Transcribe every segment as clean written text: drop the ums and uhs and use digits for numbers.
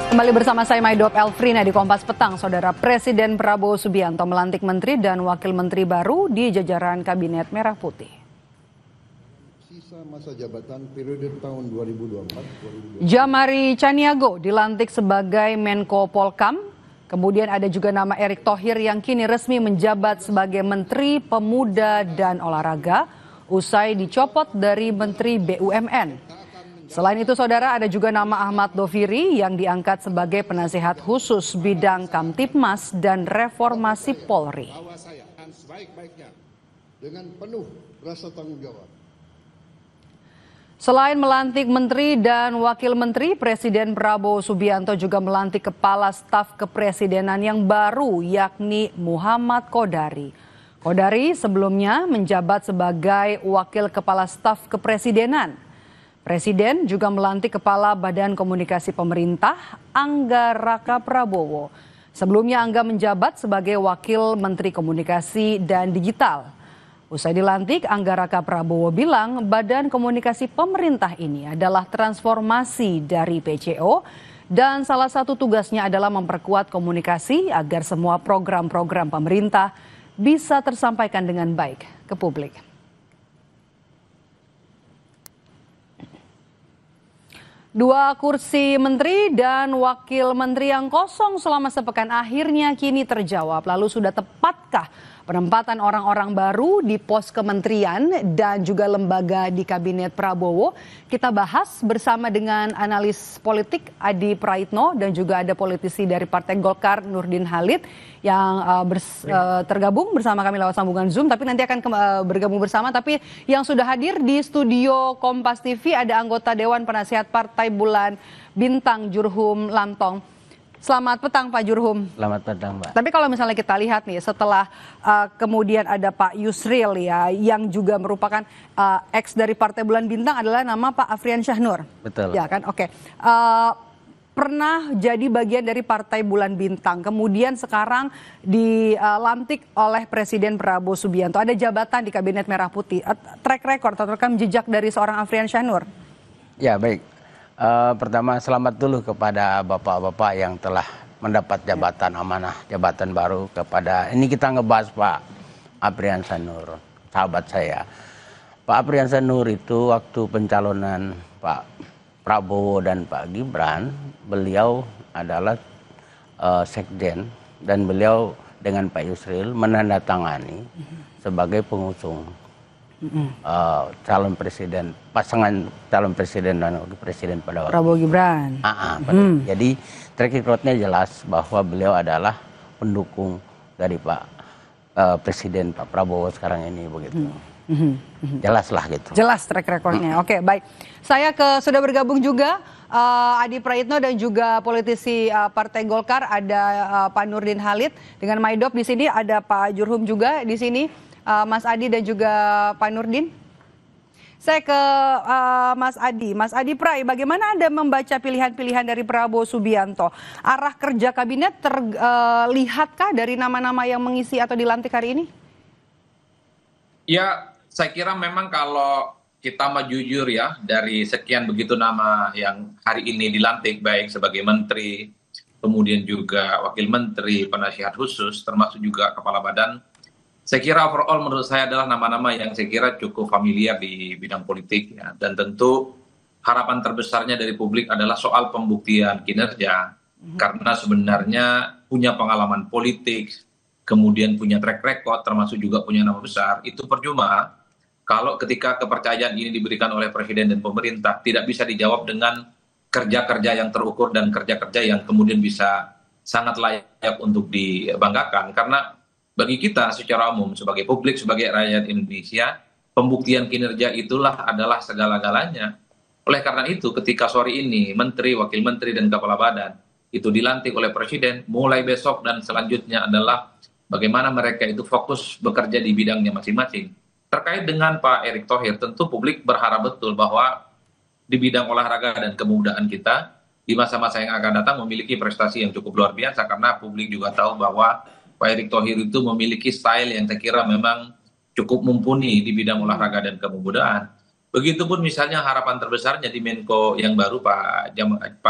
Kembali bersama saya Maidop Elfrina di Kompas Petang. Saudara, Presiden Prabowo Subianto melantik menteri dan wakil menteri baru di jajaran Kabinet Merah Putih. Sisa masa jabatan periode tahun 2024. Jamari Caniago dilantik sebagai Menko Polkam. Kemudian ada juga nama Erick Thohir yang kini resmi menjabat sebagai Menteri Pemuda dan Olahraga usai dicopot dari Menteri BUMN. Selain itu, saudara, ada juga nama Ahmad Doviri yang diangkat sebagai penasihat khusus bidang Kamtipmas dan Reformasi Polri. Sebaik-baiknya dengan penuh rasa tanggung jawab. Selain melantik menteri dan wakil menteri, Presiden Prabowo Subianto juga melantik kepala staf kepresidenan yang baru, yakni Muhammad Kodari. Kodari sebelumnya menjabat sebagai wakil kepala staf kepresidenan. Presiden juga melantik Kepala Badan Komunikasi Pemerintah, Angga Raka Prabowo. Sebelumnya Angga menjabat sebagai Wakil Menteri Komunikasi dan Digital. Usai dilantik, Angga Raka Prabowo bilang Badan Komunikasi Pemerintah ini adalah transformasi dari PCO dan salah satu tugasnya adalah memperkuat komunikasi agar semua program-program pemerintah bisa tersampaikan dengan baik ke publik. Dua kursi menteri dan wakil menteri yang kosong selama sepekan akhirnya kini terjawab. Lalu sudah tepatkah penempatan orang-orang baru di pos kementerian dan juga lembaga di Kabinet Prabowo? Kita bahas bersama dengan analis politik Adi Praitno dan juga ada politisi dari Partai Golkar Nurdin Halid yang tergabung bersama kami lewat sambungan Zoom, tapi nanti akan bergabung bersama. Tapi yang sudah hadir di studio Kompas TV ada anggota Dewan Penasihat Partai Bulan Bintang Jurhum Lantong. Selamat petang Pak Jurhum. Selamat petang Mbak. Tapi kalau misalnya kita lihat nih setelah kemudian ada Pak Yusril ya yang juga merupakan ex dari Partai Bulan Bintang adalah nama Pak Afrian Syahnur. Betul. Ya kan, oke. Pernah jadi bagian dari Partai Bulan Bintang, kemudian sekarang dilantik oleh Presiden Prabowo Subianto. Ada jabatan di Kabinet Merah Putih. Track record atau rekam jejak dari seorang Afrian Syahnur? Ya baik. Pertama selamat dulu kepada bapak-bapak yang telah mendapat jabatan amanah, jabatan baru kepada, ini kita ngebahas Pak Afrian Syahnur, sahabat saya. Pak Afrian Syahnur itu waktu pencalonan Pak Prabowo dan Pak Gibran, beliau adalah sekjen dan beliau dengan Pak Yusril menandatangani sebagai pengusung calon presiden, pasangan calon presiden dan wakil presiden pada waktu Prabowo Gibran. Jadi track recordnya jelas bahwa beliau adalah pendukung dari Pak Presiden Pak Prabowo sekarang ini begitu. Jelas lah gitu. Jelas track recordnya. Oke, baik. Saya sudah bergabung juga Adi Praitno dan juga politisi Partai Golkar, ada Pak Nurdin Halid dengan Maidop di sini, ada Pak Jurhum juga di sini. Mas Adi dan juga Pak Nurdin. Saya ke Mas Adi. Mas Adi Prai, bagaimana Anda membaca pilihan-pilihan dari Prabowo Subianto? Arah kerja kabinet terlihatkah dari nama-nama yang mengisi atau dilantik hari ini? Ya, saya kira memang kalau kita mau jujur ya, dari sekian begitu nama yang hari ini dilantik, baik sebagai menteri, kemudian juga wakil menteri, penasihat khusus, termasuk juga kepala badan, saya kira overall menurut saya adalah nama-nama yang saya kira cukup familiar di bidang politik ya. Dan tentu harapan terbesarnya dari publik adalah soal pembuktian kinerja. Karena sebenarnya punya pengalaman politik, kemudian punya track record, termasuk juga punya nama besar. Itu percuma kalau ketika kepercayaan ini diberikan oleh Presiden dan pemerintah tidak bisa dijawab dengan kerja-kerja yang terukur dan kerja-kerja yang kemudian bisa sangat layak untuk dibanggakan. Karena bagi kita secara umum sebagai publik, sebagai rakyat Indonesia, pembuktian kinerja itulah adalah segala-galanya. Oleh karena itu ketika sore ini menteri, wakil menteri dan kepala badan itu dilantik oleh Presiden, mulai besok dan selanjutnya adalah bagaimana mereka itu fokus bekerja di bidangnya masing-masing. Terkait dengan Pak Erick Thohir, tentu publik berharap betul bahwa di bidang olahraga dan kemudaan kita di masa-masa yang akan datang memiliki prestasi yang cukup luar biasa, karena publik juga tahu bahwa Pak Erick Thohir itu memiliki style yang saya kira memang cukup mumpuni di bidang olahraga dan kemudaan. Begitupun misalnya harapan terbesarnya di Menko yang baru Pak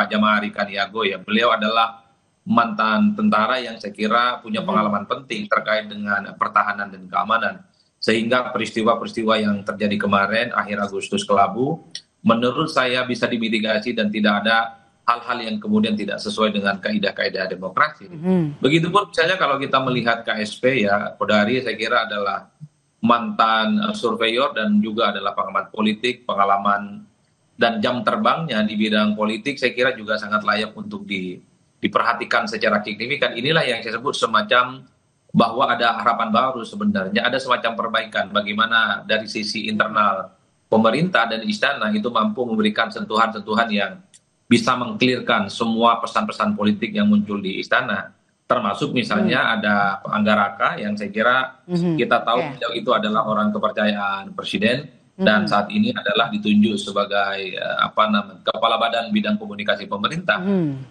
Jamahari Kaniago ya. Beliau adalah mantan tentara yang saya kira punya pengalaman penting terkait dengan pertahanan dan keamanan. Sehingga peristiwa-peristiwa yang terjadi kemarin akhir Agustus kelabu menurut saya bisa dimitigasi dan tidak ada hal-hal yang kemudian tidak sesuai dengan kaidah-kaidah demokrasi. Begitupun misalnya kalau kita melihat KSP ya, Kodari saya kira adalah mantan surveyor dan juga adalah pengamat politik, pengalaman dan jam terbangnya di bidang politik saya kira juga sangat layak untuk diperhatikan secara signifikan. Inilah yang saya sebut semacam bahwa ada harapan baru sebenarnya, ada semacam perbaikan bagaimana dari sisi internal pemerintah dan istana itu mampu memberikan sentuhan-sentuhan yang bisa mengklirkan semua pesan-pesan politik yang muncul di istana. Termasuk misalnya ada Pak Anggaraka yang saya kira kita tahu beliau itu adalah orang kepercayaan presiden dan saat ini adalah ditunjuk sebagai kepala badan bidang komunikasi pemerintah.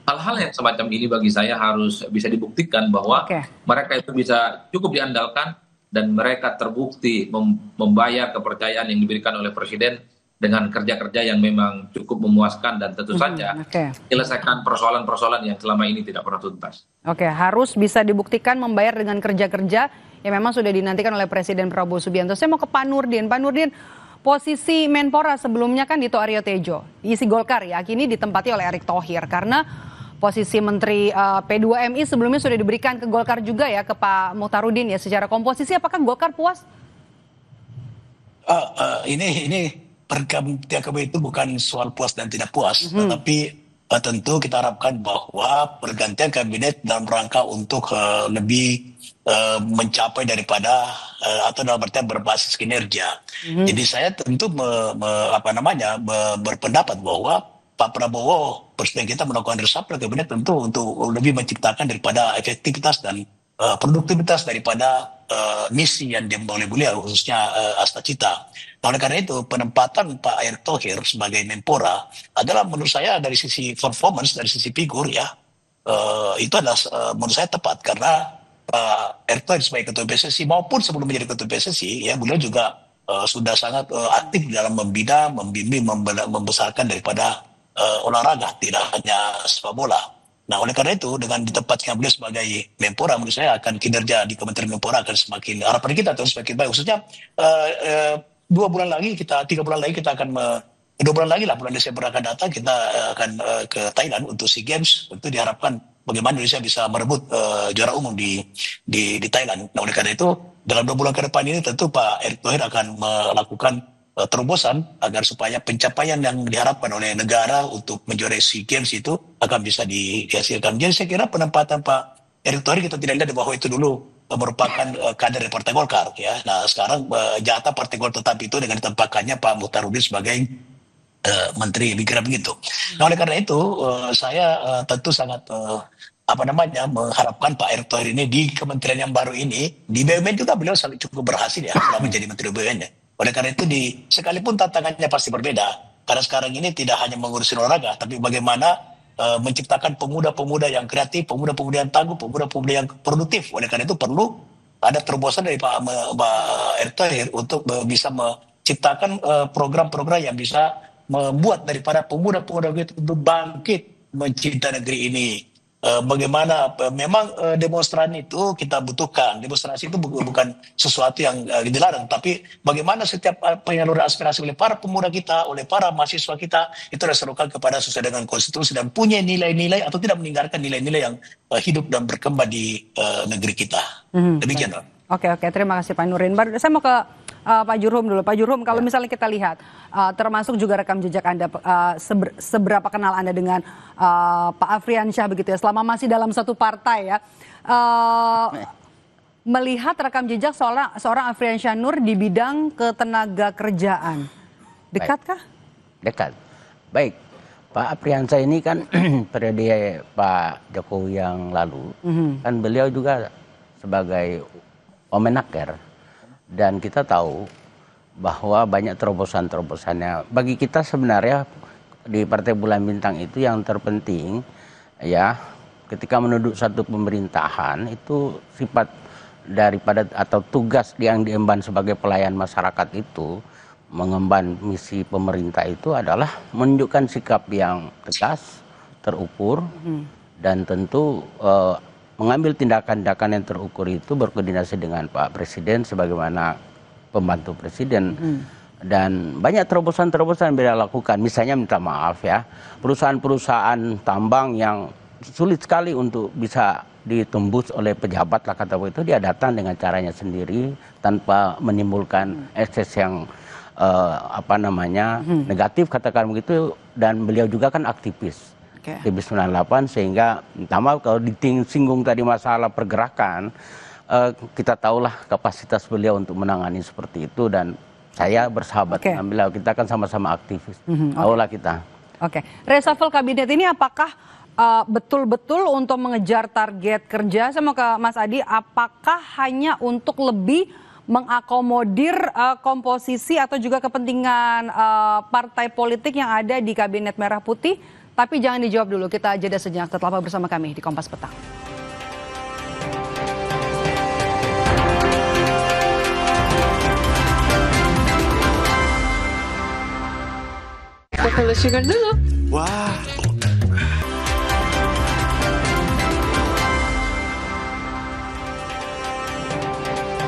Hal-hal yang semacam ini bagi saya harus bisa dibuktikan bahwa mereka itu bisa cukup diandalkan dan mereka terbukti membayar kepercayaan yang diberikan oleh presiden dengan kerja-kerja yang memang cukup memuaskan dan tentu saja menyelesaikan persoalan-persoalan yang selama ini tidak pernah tuntas. Harus bisa dibuktikan membayar dengan kerja-kerja yang memang sudah dinantikan oleh Presiden Prabowo Subianto. Saya mau ke Pak Nurdin. Pak Nurdin, posisi Menpora sebelumnya kan Dito Aryo Tejo, isi Golkar ya, kini ditempati oleh Erick Thohir karena posisi Menteri P2MI sebelumnya sudah diberikan ke Golkar juga ya, ke Pak Muhtarudin ya. Secara komposisi apakah Golkar puas? Ini pergantian kabinet itu bukan soal puas dan tidak puas, tetapi tentu kita harapkan bahwa pergantian kabinet dalam rangka untuk lebih mencapai daripada atau dalam artian berbasis kinerja. Jadi saya tentu berpendapat bahwa Pak Prabowo presiden kita melakukan reshuffle kabinet tentu untuk lebih menciptakan daripada efektivitas dan produktivitas daripada misi yang dimiliki oleh beliau khususnya Asta Cita. Nah, oleh karena itu penempatan Pak Erick Thohir sebagai Menpora adalah menurut saya dari sisi performance, dari sisi figur ya itu adalah menurut saya tepat karena Pak Erick Thohir sebagai ketua PSSI maupun sebelum menjadi ketua PSSI ya beliau juga sudah sangat aktif dalam membina, membimbing, membesarkan daripada olahraga tidak hanya sepak bola. Nah, oleh karena itu dengan ditempatkan beliau sebagai Menpora menurut saya akan kinerja di Kementerian Menpora akan semakin harapan kita terus semakin baik. Khususnya 3 bulan lagi kita akan 2 bulan lagi lah bulan Desember akan datang kita akan ke Thailand untuk SEA Games. Tentu diharapkan bagaimana Indonesia bisa merebut juara umum di Thailand. Nah, oleh karena itu dalam 2 bulan ke depan ini tentu Pak Erick Thohir akan melakukan terobosan agar supaya pencapaian yang diharapkan oleh negara untuk menjuarai SEA Games itu akan bisa dihasilkan. Jadi saya kira penempatan Pak Erick Thohir kita tidak lihat bahwa itu dulu merupakan kader dari Partai Golkar ya. Nah sekarang jatah Partai Golkar tetap itu dengan ditempatkannya Pak Muhtarudin sebagai Menteri kira begitu. Nah oleh karena itu saya tentu sangat mengharapkan Pak Erick Thohir ini di kementerian yang baru ini di BUMN juga beliau cukup berhasil ya selama menjadi Menteri BUMN ya. Oleh karena itu sekalipun tantangannya pasti berbeda karena sekarang ini tidak hanya mengurusi olahraga tapi bagaimana menciptakan pemuda-pemuda yang kreatif, pemuda-pemuda yang tangguh, pemuda-pemuda yang produktif. Oleh karena itu perlu ada terobosan dari Pak Erick Thohir untuk bisa menciptakan program-program yang bisa membuat daripada pemuda-pemuda itu bangkit mencintai negeri ini. Bagaimana memang demonstran itu kita butuhkan. Demonstrasi itu bukan sesuatu yang dilarang, tapi bagaimana setiap penyaluran aspirasi oleh para pemuda kita, oleh para mahasiswa kita itu diserukan kepada sesuai dengan konstitusi dan punya nilai-nilai atau tidak meninggalkan nilai-nilai yang hidup dan berkembang di negeri kita. Demikian. Oke, terima kasih Pak Nurdin. Saya mau ke Pak Jurhum dulu. Pak Jurhum, kalau misalnya kita lihat, termasuk juga rekam jejak Anda, seberapa kenal Anda dengan Pak Afriansyah begitu ya, selama masih dalam satu partai ya. Melihat rekam jejak seorang Afriansyah Nur di bidang ketenaga kerjaan, dekatkah? Dekat. Baik, Pak Afriansyah ini kan periode Pak Jokowi yang lalu, kan beliau juga sebagai Wamenaker. Dan kita tahu bahwa banyak terobosan-terobosannya. Bagi kita sebenarnya di Partai Bulan Bintang itu yang terpenting ya ketika menuduk satu pemerintahan itu sifat daripada atau tugas yang diemban sebagai pelayan masyarakat itu mengemban misi pemerintah itu adalah menunjukkan sikap yang tegas, terukur, dan tentu mengambil tindakan-tindakan yang terukur itu berkoordinasi dengan Pak Presiden sebagaimana pembantu Presiden. Dan banyak terobosan-terobosan yang beliau lakukan. Misalnya minta maaf ya, perusahaan-perusahaan tambang yang sulit sekali untuk bisa ditembus oleh pejabat lah kata itu, dia datang dengan caranya sendiri tanpa menimbulkan ekses yang negatif katakan begitu. Dan beliau juga kan aktivis. Aktivis 98, sehingga minta maaf kalau disinggung tadi masalah pergerakan, kita tahulah kapasitas beliau untuk menangani seperti itu, dan saya bersahabat dengan beliau, kita kan sama-sama aktivis. Tahulah kita. Reshuffle kabinet ini apakah betul-betul untuk mengejar target kerja? Saya mau ke Mas Adi, apakah hanya untuk lebih mengakomodir komposisi atau juga kepentingan partai politik yang ada di Kabinet Merah Putih? Tapi jangan dijawab dulu, kita jeda sejenak, tetaplah bersama kami di Kompas Petang. Pakai sugar dulu. Wah.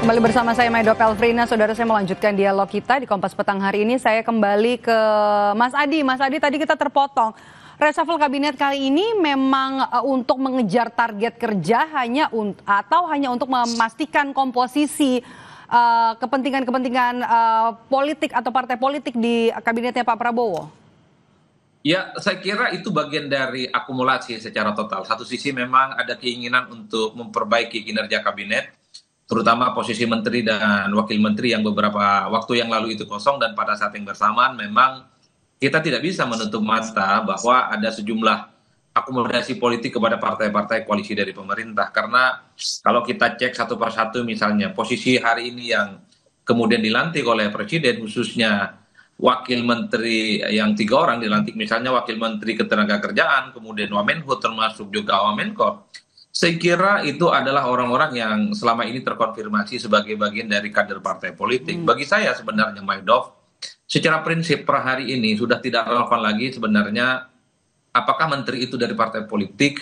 Kembali bersama saya Maido Pelfrina, saudara, saya melanjutkan dialog kita di Kompas Petang hari ini. Saya kembali ke Mas Adi. Mas Adi, tadi kita terpotong. Reshuffle kabinet kali ini memang untuk mengejar target kerja atau hanya untuk memastikan komposisi kepentingan-kepentingan politik atau partai politik di kabinetnya Pak Prabowo? Ya, saya kira itu bagian dari akumulasi secara total. Satu sisi memang ada keinginan untuk memperbaiki kinerja kabinet, terutama posisi menteri dan wakil menteri yang beberapa waktu yang lalu itu kosong, dan pada saat yang bersamaan memang kita tidak bisa menutup mata bahwa ada sejumlah akomodasi politik kepada partai-partai koalisi dari pemerintah. Karena kalau kita cek satu persatu, misalnya posisi hari ini yang kemudian dilantik oleh Presiden, khususnya wakil menteri yang 3 orang dilantik, misalnya wakil menteri Ketenagakerjaan, kemudian Wamenhut, termasuk juga Wamenko. Saya kira itu adalah orang-orang yang selama ini terkonfirmasi sebagai bagian dari kader partai politik. Bagi saya sebenarnya, Maidov, secara prinsip per hari ini sudah tidak relevan lagi sebenarnya apakah menteri itu dari partai politik,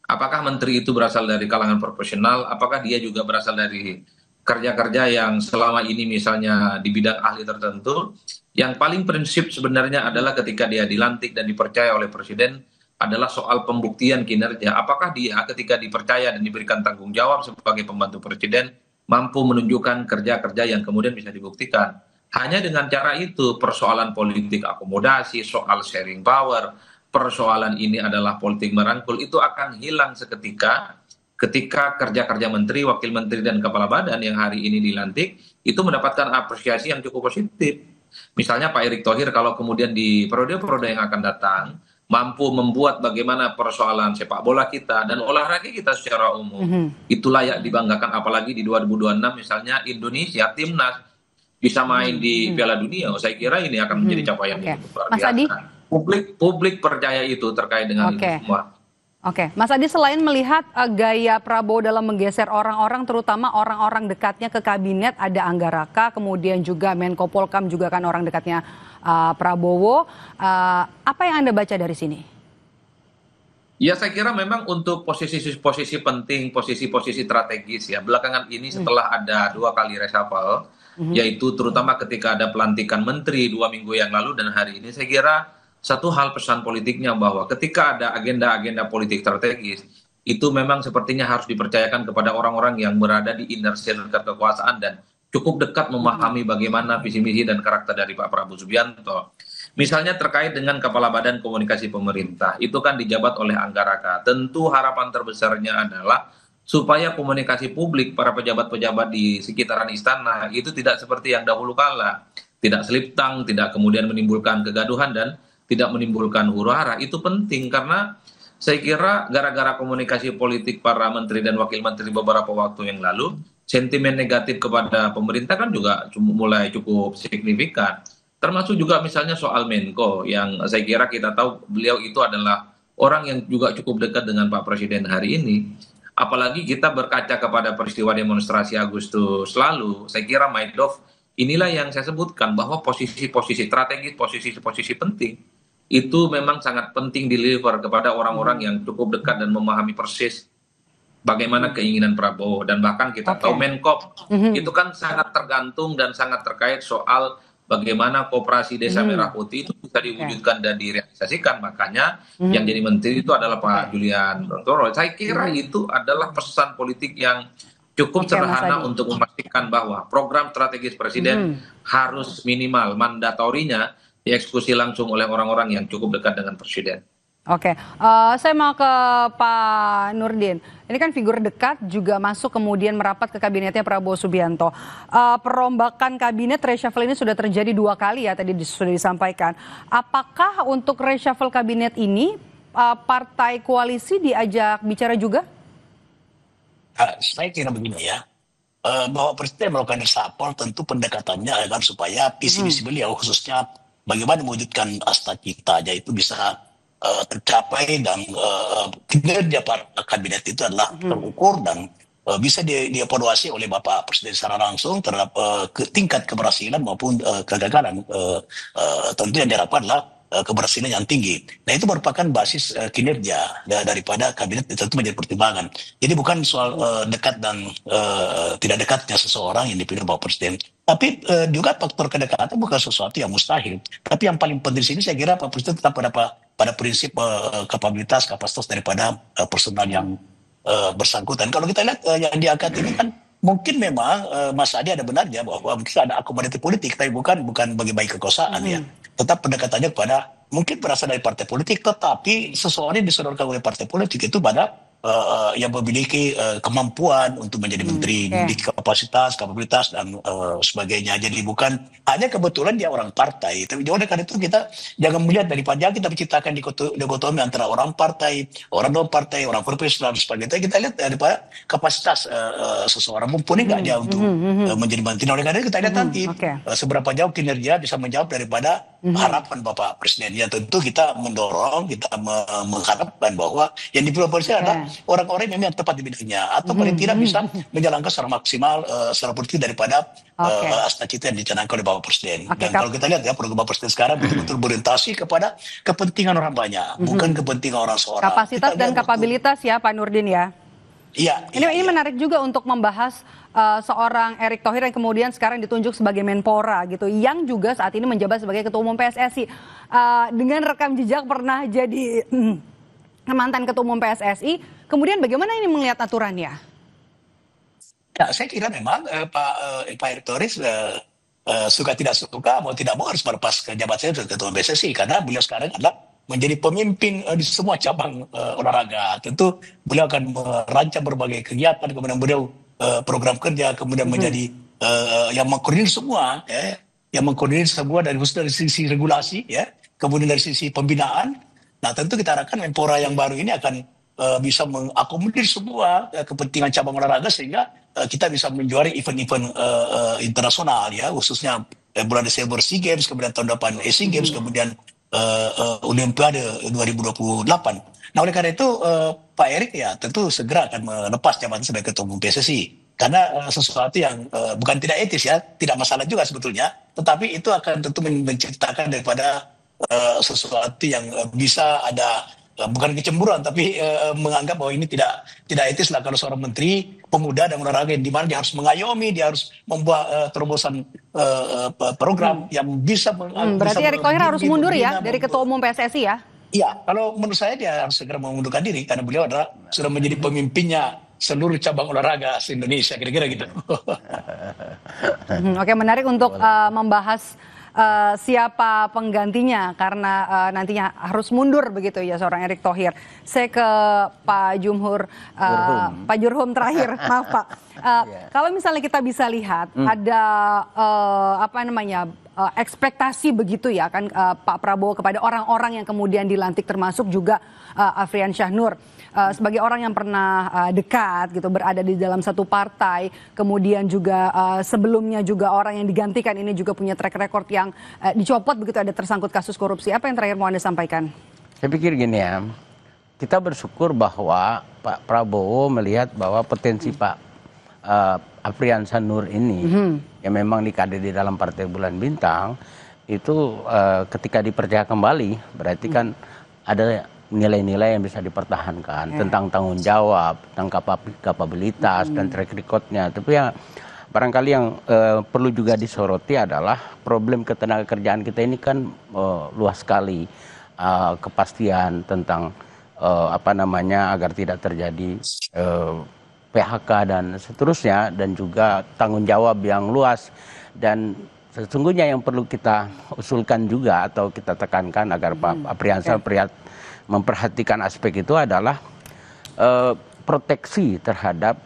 apakah menteri itu berasal dari kalangan profesional, apakah dia juga berasal dari kerja-kerja yang selama ini misalnya di bidang ahli tertentu. Yang paling prinsip sebenarnya adalah ketika dia dilantik dan dipercaya oleh Presiden adalah soal pembuktian kinerja. Apakah dia ketika dipercaya dan diberikan tanggung jawab sebagai pembantu Presiden mampu menunjukkan kerja-kerja yang kemudian bisa dibuktikan. Hanya dengan cara itu persoalan politik akomodasi, soal sharing power, persoalan ini adalah politik merangkul, itu akan hilang seketika ketika kerja-kerja menteri, wakil menteri, dan kepala badan yang hari ini dilantik itu mendapatkan apresiasi yang cukup positif. Misalnya Pak Erick Thohir kalau kemudian di periode-periode yang akan datang mampu membuat bagaimana persoalan sepak bola kita dan olahraga kita secara umum itu layak dibanggakan, apalagi di 2026 misalnya Indonesia timnas bisa main di Piala Dunia. Saya kira ini akan menjadi capaian yang luar biasa. Publik percaya itu terkait dengan itu semua. Mas Adi, selain melihat gaya Prabowo dalam menggeser orang-orang, terutama orang-orang dekatnya ke kabinet, ada Anggaraka, kemudian juga Menko Polkam juga kan orang dekatnya Prabowo. Apa yang Anda baca dari sini? Ya, saya kira memang untuk posisi-posisi penting, posisi-posisi strategis ya. Belakangan ini setelah ada 2 kali reshuffle, yaitu terutama ketika ada pelantikan menteri 2 minggu yang lalu dan hari ini, saya kira satu hal pesan politiknya bahwa ketika ada agenda-agenda politik strategis, itu memang sepertinya harus dipercayakan kepada orang-orang yang berada di inner circle kekuasaan dan cukup dekat memahami bagaimana visi misi dan karakter dari Pak Prabowo Subianto. Misalnya terkait dengan Kepala Badan Komunikasi Pemerintah, itu kan dijabat oleh Anggaraka. Tentu harapan terbesarnya adalah supaya komunikasi publik para pejabat-pejabat di sekitaran istana itu tidak seperti yang dahulu kala. Tidak seliptang, tidak kemudian menimbulkan kegaduhan dan tidak menimbulkan huru-hara. Itu penting karena saya kira gara-gara komunikasi politik para menteri dan wakil menteri beberapa waktu yang lalu, sentimen negatif kepada pemerintah kan juga mulai cukup signifikan. Termasuk juga misalnya soal Menko yang saya kira kita tahu beliau itu adalah orang yang juga cukup dekat dengan Pak Presiden hari ini. Apalagi kita berkaca kepada peristiwa demonstrasi Agustus lalu, saya kira Maidov inilah yang saya sebutkan bahwa posisi-posisi strategis, posisi-posisi penting itu memang sangat penting deliver kepada orang-orang yang cukup dekat dan memahami persis bagaimana keinginan Prabowo. Dan bahkan kita tahu Menkop itu kan sangat tergantung dan sangat terkait soal bagaimana koperasi Desa Merah Putih itu bisa diwujudkan dan direalisasikan. Makanya yang jadi menteri itu adalah Pak Julian Toro. Saya kira itu adalah pesan politik yang cukup sederhana untuk memastikan bahwa program strategis presiden harus minimal mandatorinya dieksekusi langsung oleh orang-orang yang cukup dekat dengan presiden. Oke, saya mau ke Pak Nurdin. Ini kan figur dekat juga masuk kemudian merapat ke kabinetnya Prabowo Subianto. Perombakan kabinet reshuffle ini sudah terjadi 2 kali ya, tadi sudah disampaikan. Apakah untuk reshuffle kabinet ini partai koalisi diajak bicara juga? Saya kira begini ya, bahwa presiden melakukan reshuffle tentu pendekatannya agar supaya visi misi beliau khususnya bagaimana mewujudkan asta cita yaitu bisa tercapai dan kinerja para kabinet itu adalah terukur dan bisa dievaluasi oleh Bapak Presiden secara langsung terhadap tingkat keberhasilan maupun kegagalan. Tentu yang diharapkan adalah keberhasilan yang tinggi. Nah itu merupakan basis kinerja daripada kabinet, tentu menjadi pertimbangan. Jadi bukan soal dekat dan tidak dekatnya seseorang yang dipilih Bapak Presiden. Tapi juga faktor kedekatan bukan sesuatu yang mustahil. Tapi yang paling penting di sini saya kira Pak Presiden tetap pada prinsip kapabilitas, kapasitas daripada personal yang bersangkutan. Kalau kita lihat yang diangkat ini kan mungkin memang Mas Adi ada benarnya bahwa mungkin ada akomodatif politik, tapi bukan bagi-bagi kekuasaan ya. Tetap pendekatannya kepada mungkin berasal dari partai politik, tetapi seseorang yang disodorkan oleh partai politik itu pada yang memiliki kemampuan untuk menjadi menteri, memiliki kapabilitas dan sebagainya. Jadi bukan hanya kebetulan dia orang partai, tapi oleh karena itu kita jangan melihat daripada kita menciptakan dikotomi antara orang partai, orang non partai, orang profesional dan sebagainya. Kita lihat daripada kapasitas seseorang mumpuni nggak dia untuk menjadi menteri. Oleh karena itu kita lihat nanti seberapa jauh kinerja bisa menjawab daripada harapan Bapak Presiden. Ya tentu kita mendorong, kita mengharapkan bahwa yang dipilih presiden adalah orang-orang yang memang tepat di bidangnya atau paling tidak bisa menjalankan secara maksimal secara politik daripada asta cita yang dicanangkan oleh Bapak Presiden. Dan kalau kita lihat ya program Bapak Presiden sekarang betul-betul berorientasi kepada kepentingan orang banyak, bukan kepentingan orang seorang. Kapasitas dan kapabilitas ya Pak Nurdin ya. Iya. Ini menarik juga untuk membahas seorang Erick Thohir yang kemudian sekarang ditunjuk sebagai Menpora gitu, yang juga saat ini menjabat sebagai Ketua Umum PSSI dengan rekam jejak pernah jadi mantan Ketua Umum PSSI. Kemudian bagaimana ini melihat aturannya? Ya, saya kira memang Pak Erick Thohir suka tidak suka, mau tidak mau harus melepas jabatannya sebagai Ketua Umum PSSI karena beliau sekarang adalah menjadi pemimpin di semua cabang olahraga. Tentu beliau akan merancang berbagai kegiatan, kemudian beliau program kerja, kemudian menjadi yang mengkoordinir semua, yang mengkoordinir semua dari sisi regulasi, ya, kemudian dari sisi pembinaan. Nah tentu kita harapkan Menpora yang baru ini akan bisa mengakomodir semua kepentingan cabang olahraga sehingga kita bisa menjuari event-event internasional, ya, khususnya bulan Desember SEA Games, kemudian tahun depan Asian Games, kemudian Olimpiade 2028. Nah oleh karena itu Pak Erick ya tentu segera akan melepas jabatan sebagai Ketua Umum PSSI karena sesuatu yang bukan tidak etis ya, tidak masalah juga sebetulnya, tetapi itu akan tentu menciptakan daripada sesuatu yang bisa ada bukan kecemburuan tapi menganggap bahwa ini tidak etis lah kalau seorang menteri pemuda dan olahraga yang dimana dia harus mengayomi, dia harus membuat terobosan program yang bisa berarti Erick Thohir harus mundur ya dari Ketua Umum PSSI ya? Iya, kalau menurut saya dia harus segera mengundurkan diri karena beliau adalah sudah menjadi pemimpinnya seluruh cabang olahraga se-Indonesia, kira-kira gitu. Oke, menarik untuk membahas siapa penggantinya karena nantinya harus mundur begitu ya seorang Erick Thohir. Saya ke Pak Jumhur, Pak Jurhum terakhir, maaf Pak. Kalau misalnya kita bisa lihat ada ekspektasi begitu ya kan Pak Prabowo kepada orang-orang yang kemudian dilantik termasuk juga Afrian Syahnur. Sebagai orang yang pernah dekat gitu berada di dalam satu partai, kemudian juga sebelumnya juga orang yang digantikan ini juga punya track record yang dicopot begitu, ada tersangkut kasus korupsi. Apa yang terakhir mau Anda sampaikan? Saya pikir gini ya, kita bersyukur bahwa Pak Prabowo melihat bahwa potensi Pak Afriansa Nur ini yang memang dikader di dalam Partai Bulan Bintang itu ketika dipercaya kembali berarti kan ada nilai-nilai yang bisa dipertahankan tentang tanggung jawab, tentang kapabilitas dan track recordnya. Tapi ya barangkali yang perlu juga disoroti adalah problem ketenagakerjaan kita ini kan luas sekali, kepastian tentang agar tidak terjadi PHK dan seterusnya, dan juga tanggung jawab yang luas. Dan sesungguhnya yang perlu kita usulkan juga atau kita tekankan agar Pak Afriansa memperhatikan aspek itu adalah proteksi terhadap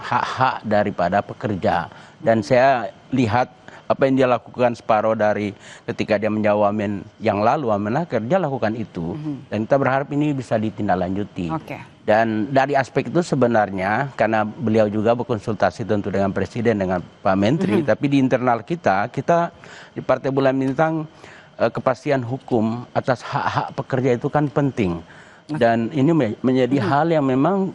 hak-hak daripada pekerja. Dan saya lihat apa yang dia lakukan separuh dari ketika dia menjawab yang lalu Amenaker, dia lakukan itu. Dan kita berharap ini bisa ditindaklanjuti. Dan dari aspek itu sebenarnya karena beliau juga berkonsultasi tentu dengan Presiden, dengan Pak Menteri, tapi di internal kita di Partai Bulan Bintang kepastian hukum atas hak-hak pekerja itu kan penting. Dan ini menjadi hal yang memang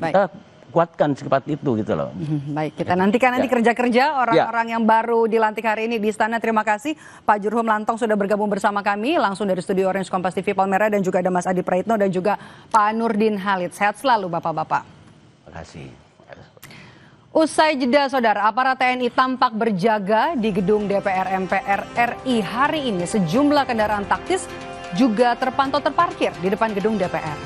kita kuatkan sifat itu gitu loh. Baik, kita nantikan nanti kerja-kerja orang-orang yang baru dilantik hari ini di Istana. Terima kasih Pak Jurhum Lantong sudah bergabung bersama kami langsung dari studio Orange Kompas TV Palmera, dan juga ada Mas Adi Praitno dan juga Pak Nurdin Halid. Sehat selalu Bapak-bapak. Terima kasih. Usai jeda saudara, aparat TNI tampak berjaga di gedung DPR MPR RI hari ini. Sejumlah kendaraan taktis juga terpantau terparkir di depan gedung DPR.